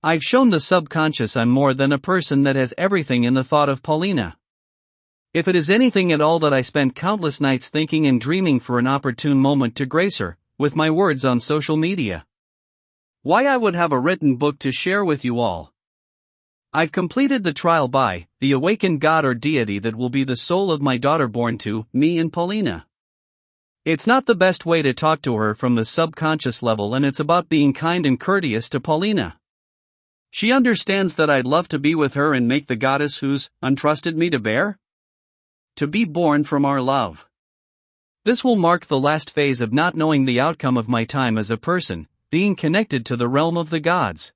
I've shown the subconscious I'm more than a person that has everything in the thought of Paulina. If it is anything at all, that I spent countless nights thinking and dreaming for an opportune moment to grace her with my words on social media. Why I would have a written book to share with you all. I've completed the trial by the awakened God or deity that will be the soul of my daughter born to me and Paulina. It's not the best way to talk to her from the subconscious level, and it's about being kind and courteous to Paulina. She understands that I'd love to be with her and make the goddess who's entrusted me to bear to be born from our love. This will mark the last phase of not knowing the outcome of my time as a person, being connected to the realm of the gods.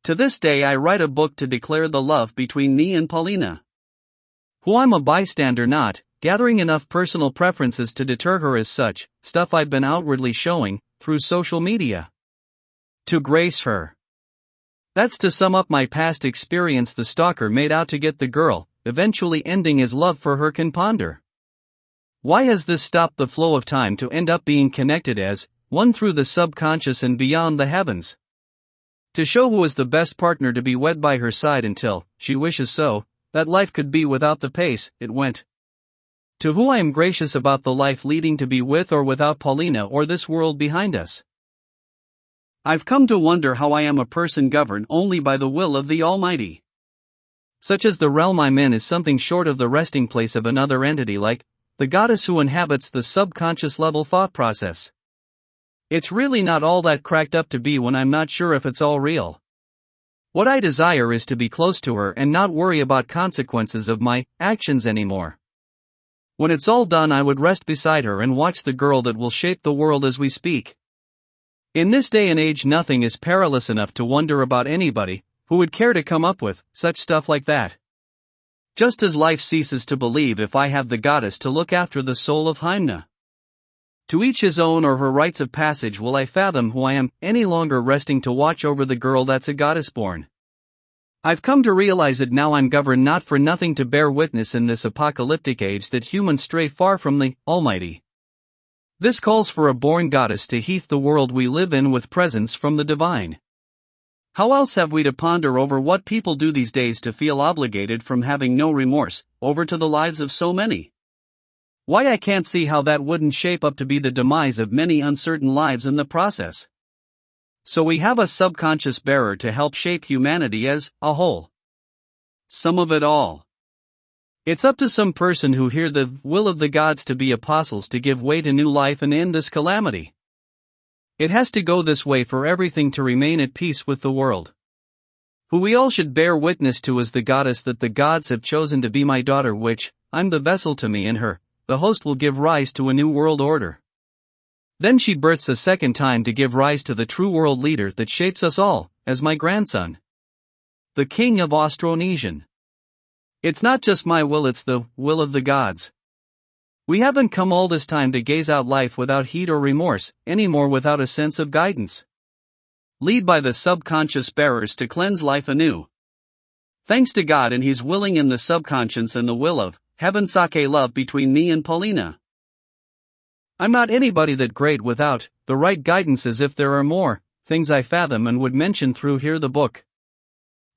To this day I write a book to declare the love between me and Paulina, who I'm a bystander, not gathering enough personal preferences to deter her as such, stuff I've been outwardly showing through social media. To grace her. That's to sum up my past experience. The stalker made out to get the girl, eventually ending his love for her. Can ponder. Why has this stopped the flow of time to end up being connected as one through the subconscious and beyond the heavens? To show who is the best partner to be wed by her side until she wishes so, that life could be without the pace it went. To who I am gracious about the life leading to be with or without Paulina or this world behind us. I've come to wonder how I am a person governed only by the will of the Almighty. Such as the realm I'm in is something short of the resting place of another entity like the goddess who inhabits the subconscious level thought process. It's really not all that cracked up to be when I'm not sure if it's all real. What I desire is to be close to her and not worry about consequences of my actions anymore. When it's all done, I would rest beside her and watch the girl that will shape the world as we speak. In this day and age, nothing is perilous enough to wonder about anybody who would care to come up with such stuff like that. Just as life ceases to believe if I have the goddess to look after the soul of Hymna. To each his own, or her rites of passage. Will I fathom who I am any longer resting to watch over the girl that's a goddess born? I've come to realize it now. I'm governed not for nothing to bear witness in this apocalyptic age that humans stray far from the Almighty. This calls for a born goddess to heat the world we live in with presence from the divine. How else have we to ponder over what people do these days to feel obligated from having no remorse over to the lives of so many? Why I can't see how that wouldn't shape up to be the demise of many uncertain lives in the process. So we have a subconscious bearer to help shape humanity as a whole. Some of it all. It's up to some person who hear the will of the gods to be apostles to give way to new life and end this calamity. It has to go this way for everything to remain at peace with the world. Who we all should bear witness to is the goddess that the gods have chosen to be my daughter, which I'm the vessel to me and her. The host will give rise to a new world order. Then she births a second time to give rise to the true world leader that shapes us all, as my grandson, the king of Austronesian. It's not just my will, it's the will of the gods. We haven't come all this time to gaze out life without heat or remorse, anymore without a sense of guidance. Lead by the subconscious bearers to cleanse life anew. Thanks to God, and He's willing in the subconscious and the will of heaven sake love between me and Paulina. I'm not anybody that great without the right guidance, as if there are more things I fathom and would mention through here the book.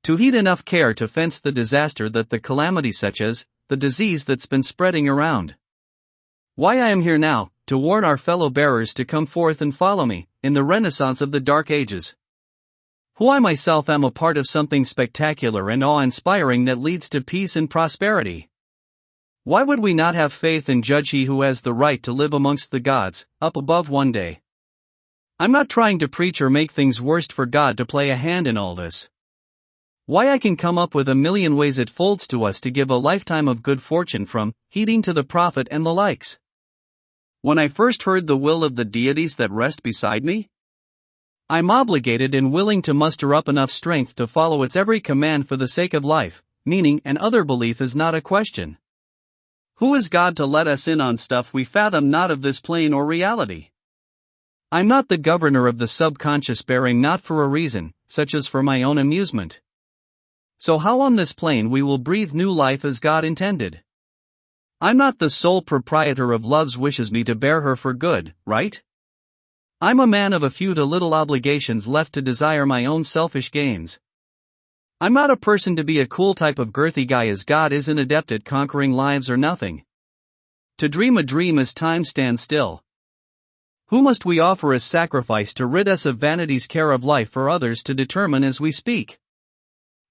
To heed enough care to fence the disaster that the calamity such as the disease that's been spreading around. Why I am here now, to warn our fellow bearers to come forth and follow me in the renaissance of the dark ages. Who I myself am a part of something spectacular and awe-inspiring that leads to peace and prosperity. Why would we not have faith and judge he who has the right to live amongst the gods, up above one day? I'm not trying to preach or make things worse for God to play a hand in all this. Why I can come up with a million ways it folds to us to give a lifetime of good fortune, from heeding to the prophet and the likes. When I first heard the will of the deities that rest beside me, I'm obligated and willing to muster up enough strength to follow its every command for the sake of life, meaning and other belief is not a question. Who is God to let us in on stuff we fathom not of this plane or reality? I'm not the governor of the subconscious, bearing not for a reason, such as for my own amusement. So how on this plane we will breathe new life as God intended? I'm not the sole proprietor of love's wishes me to bear her for good, right? I'm a man of a few to little obligations left to desire my own selfish gains. I'm not a person to be a cool type of girthy guy, as God isn't adept at conquering lives or nothing. To dream a dream as time stands still. Who must we offer as sacrifice to rid us of vanity's care of life for others to determine as we speak?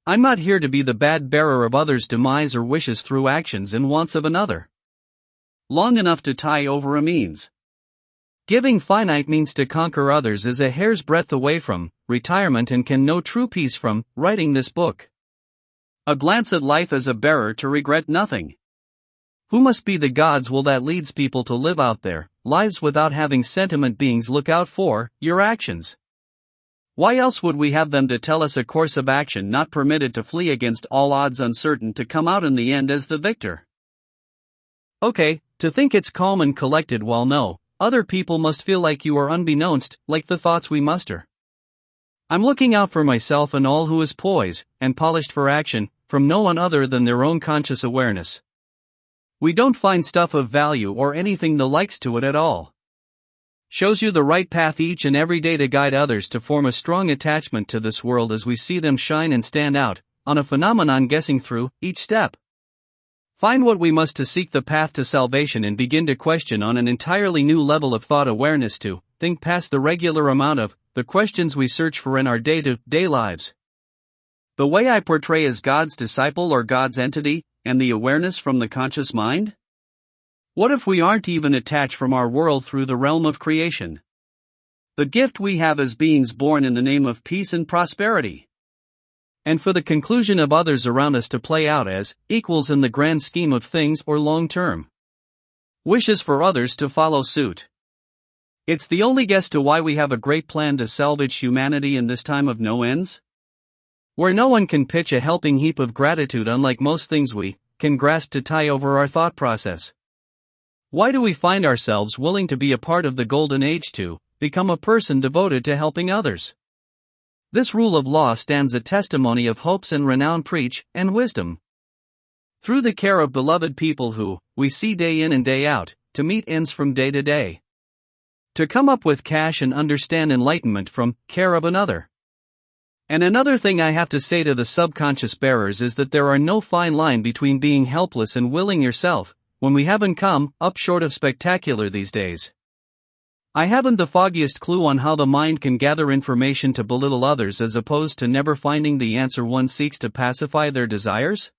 I'm not here to be the bad bearer of others' demise or wishes through actions and wants of another. Long enough to tie over a means. Giving finite means to conquer others is a hair's breadth away from retirement and can know true peace from writing this book. A glance at life as a bearer to regret nothing. Who must be the God's will that leads people to live out their lives without having sentiment beings look out for your actions? Why else would we have them to tell us a course of action not permitted to flee against all odds, uncertain to come out in the end as the victor? Okay, to think it's calm and collected while no other people must feel like you are unbeknownst, like the thoughts we muster. I'm looking out for myself and all who is poised and polished for action, from no one other than their own conscious awareness. We don't find stuff of value or anything the likes to it at all. Shows you the right path each and every day to guide others to form a strong attachment to this world as we see them shine and stand out, on a phenomenon guessing through each step. Find what we must to seek the path to salvation and begin to question on an entirely new level of thought awareness to think past the regular amount of the questions we search for in our day-to-day lives. The way I portray as God's disciple or God's entity, and the awareness from the conscious mind? What if we aren't even attached from our world through the realm of creation? The gift we have as beings born in the name of peace and prosperity. And for the conclusion of others around us to play out as equals in the grand scheme of things or long-term wishes for others to follow suit. It's the only guess to why we have a great plan to salvage humanity in this time of no ends. Where no one can pitch a helping heap of gratitude, unlike most things we can grasp to tie over our thought process. Why do we find ourselves willing to be a part of the golden age to become a person devoted to helping others? This rule of law stands a testimony of hopes and renown, preach, and wisdom. Through the care of beloved people who we see day in and day out, to meet ends from day to day. To come up with cash and understand enlightenment from care of another. And another thing I have to say to the subconscious bearers is that there are no fine line between being helpless and willing yourself, when we haven't come up short of spectacular these days. I haven't the foggiest clue on how the mind can gather information to belittle others as opposed to never finding the answer one seeks to pacify their desires.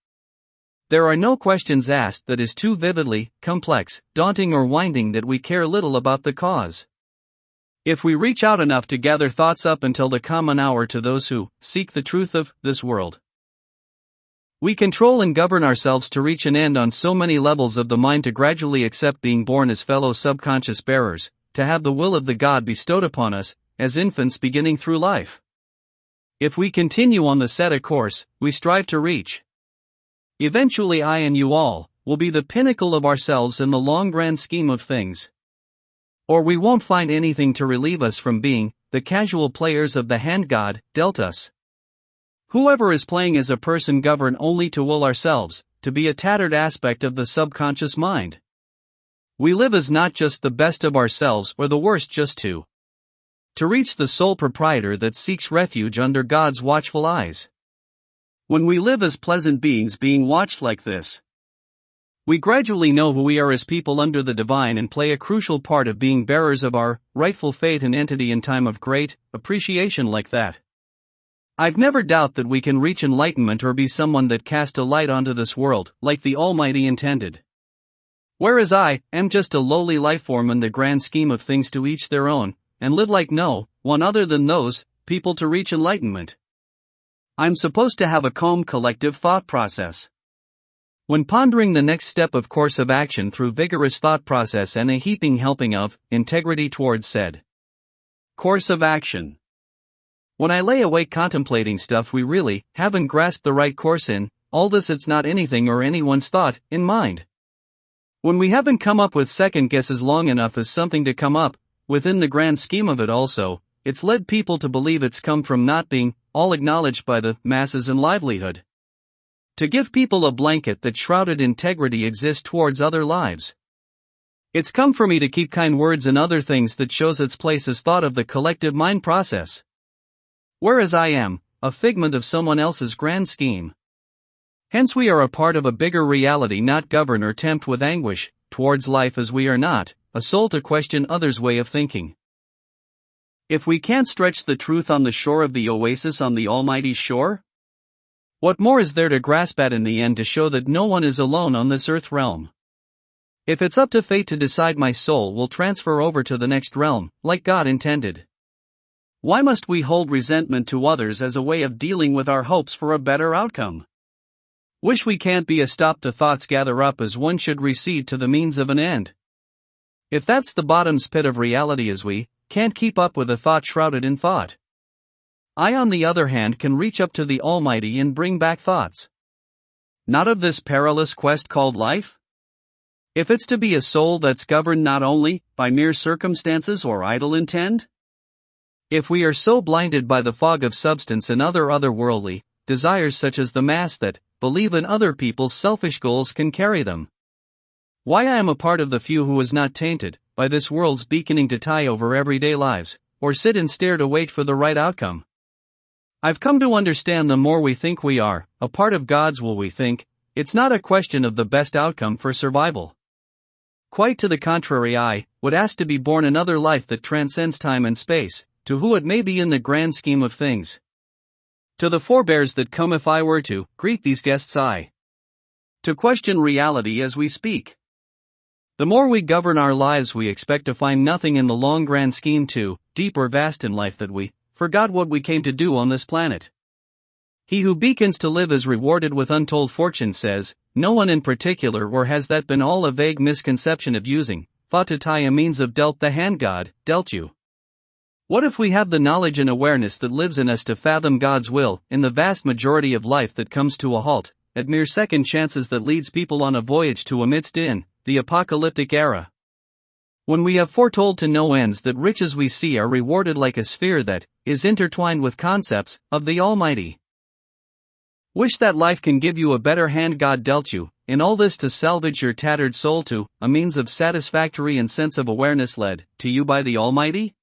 There are no questions asked that is too vividly complex, daunting or winding that we care little about the cause. If we reach out enough to gather thoughts up until the common hour to those who seek the truth of this world, we control and govern ourselves to reach an end on so many levels of the mind to gradually accept being born as fellow subconscious bearers, to have the will of the God bestowed upon us, as infants beginning through life. If we continue on the set course we strive to reach, eventually I and you all will be the pinnacle of ourselves in the long grand scheme of things. Or we won't find anything to relieve us from being the casual players of the hand God dealt us. Whoever is playing as a person governed only to will ourselves to be a tattered aspect of the subconscious mind. We live as not just the best of ourselves or the worst, just to reach the sole proprietor that seeks refuge under God's watchful eyes. When we live as pleasant beings being watched like this, we gradually know who we are as people under the divine and play a crucial part of being bearers of our rightful fate and entity in time of great appreciation like that. I've never doubt that we can reach enlightenment or be someone that cast a light onto this world, like the Almighty intended. Whereas I am just a lowly lifeform in the grand scheme of things, to each their own, and live like no one other than those people to reach enlightenment. I'm supposed to have a calm collective thought process. When pondering the next step of course of action through vigorous thought process and a heaping helping of integrity towards said course of action. When I lay awake contemplating stuff we really haven't grasped the right course in, all this it's not anything or anyone's thought in mind. When we haven't come up with second guesses long enough as something to come up, within the grand scheme of it also, it's led people to believe it's come from not being all acknowledged by the masses and livelihood. To give people a blanket that shrouded integrity exists towards other lives. It's come for me to keep kind words and other things that shows its place as thought of the collective mind process. Whereas I am a figment of someone else's grand scheme. Hence we are a part of a bigger reality, not govern or tempt with anguish towards life, as we are not a soul to question others' way of thinking. If we can't stretch the truth on the shore of the oasis on the Almighty's shore, what more is there to grasp at in the end to show that no one is alone on this earth realm? If it's up to fate to decide, my soul will transfer over to the next realm, like God intended. Why must we hold resentment to others as a way of dealing with our hopes for a better outcome? Wish we can't be a stop to thoughts gather up as one should recede to the means of an end. If that's the bottom's pit of reality, as we can't keep up with a thought shrouded in thought, I on the other hand can reach up to the Almighty and bring back thoughts. Not of this perilous quest called life? If it's to be a soul that's governed not only by mere circumstances or idle intent? If we are so blinded by the fog of substance and other otherworldly desires such as the mass that believe in other people's selfish goals can carry them, why I am a part of the few who is not tainted by this world's beaconing to tie over everyday lives, or sit and stare to wait for the right outcome. I've come to understand the more we think we are a part of God's will, we think it's not a question of the best outcome for survival. Quite to the contrary, I would ask to be born another life that transcends time and space, to who it may be in the grand scheme of things. To the forebears that come, if I were to greet these guests, I to question reality as we speak. The more we govern our lives, we expect to find nothing in the long grand scheme too deep or vast in life that we forgot what we came to do on this planet. He who beacons to live is rewarded with untold fortune, says no one in particular, or has that been all a vague misconception of using thought to tie a means of dealt the hand God dealt you? What if we have the knowledge and awareness that lives in us to fathom God's will in the vast majority of life that comes to a halt at mere second chances, that leads people on a voyage to amidst in the apocalyptic era? When we have foretold to no ends that riches we see are rewarded like a sphere that is intertwined with concepts of the Almighty. Wish that life can give you a better hand God dealt you, in all this to salvage your tattered soul to a means of satisfactory and sense of awareness led to you by the Almighty,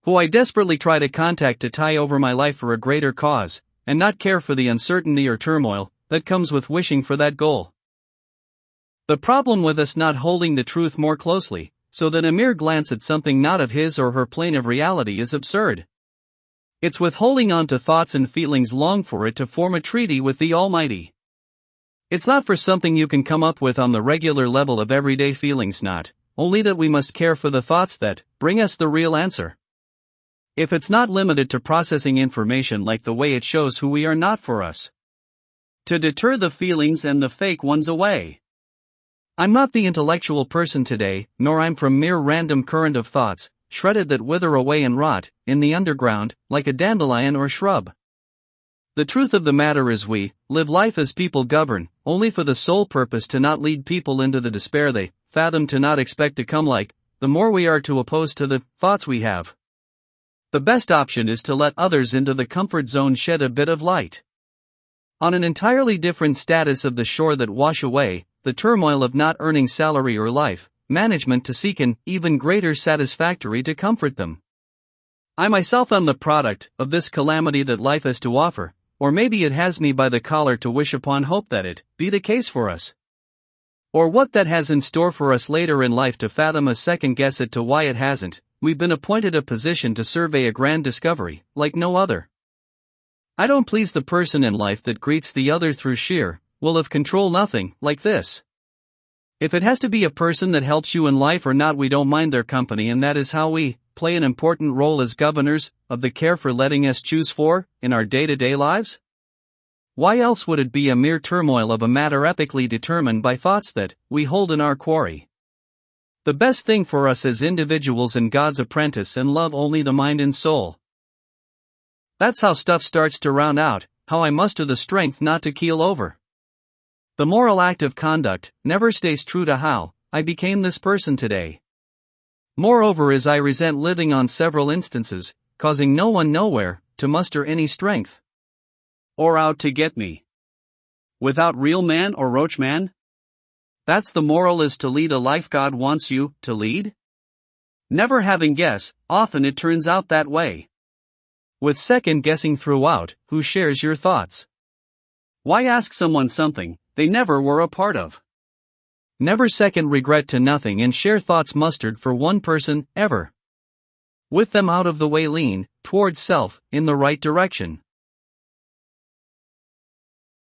who I desperately try to contact to tie over my life for a greater cause, and not care for the uncertainty or turmoil that comes with wishing for that goal. The problem with us not holding the truth more closely, so that a mere glance at something not of his or her plane of reality is absurd. It's with holding on to thoughts and feelings long for it to form a treaty with the Almighty. It's not for something you can come up with on the regular level of everyday feelings, not only that we must care for the thoughts that bring us the real answer. If it's not limited to processing information like the way it shows who we are, not for us to deter the feelings and the fake ones away. I'm not the intellectual person today, nor I'm from mere random current of thoughts, shredded that wither away and rot in the underground, like a dandelion or shrub. The truth of the matter is we live life as people govern, only for the sole purpose to not lead people into the despair they fathom to not expect to come, like the more we are to oppose to the thoughts we have. The best option is to let others into the comfort zone shed a bit of light on an entirely different status of the shore that wash away the turmoil of not earning salary or life management to seek an even greater satisfactory to comfort them. I myself am the product of this calamity that life has to offer, or maybe it has me by the collar to wish upon hope that it be the case for us. Or what that has in store for us later in life to fathom a second guess it to why it hasn't. We've been appointed a position to survey a grand discovery, like no other. I don't please the person in life that greets the other through sheer will of control, nothing like this. If it has to be a person that helps you in life or not, we don't mind their company, and that is how we play an important role as governors of the care for letting us choose for in our day-to-day lives. Why else would it be a mere turmoil of a matter epically determined by thoughts that we hold in our quarry? The best thing for us as individuals and God's apprentice and love only the mind and soul. That's how stuff starts to round out, how I muster the strength not to keel over. The moral act of conduct never stays true to how I became this person today. Moreover, as I resent living on several instances, causing no one nowhere to muster any strength or out to get me. Without real man or roach man? That's the moral, is to lead a life God wants you to lead? Never having guess, often it turns out that way. With second guessing throughout, who shares your thoughts? Why ask someone something they never were a part of? Never second regret to nothing and share thoughts mustered for one person, ever. With them out of the way, lean towards self, in the right direction.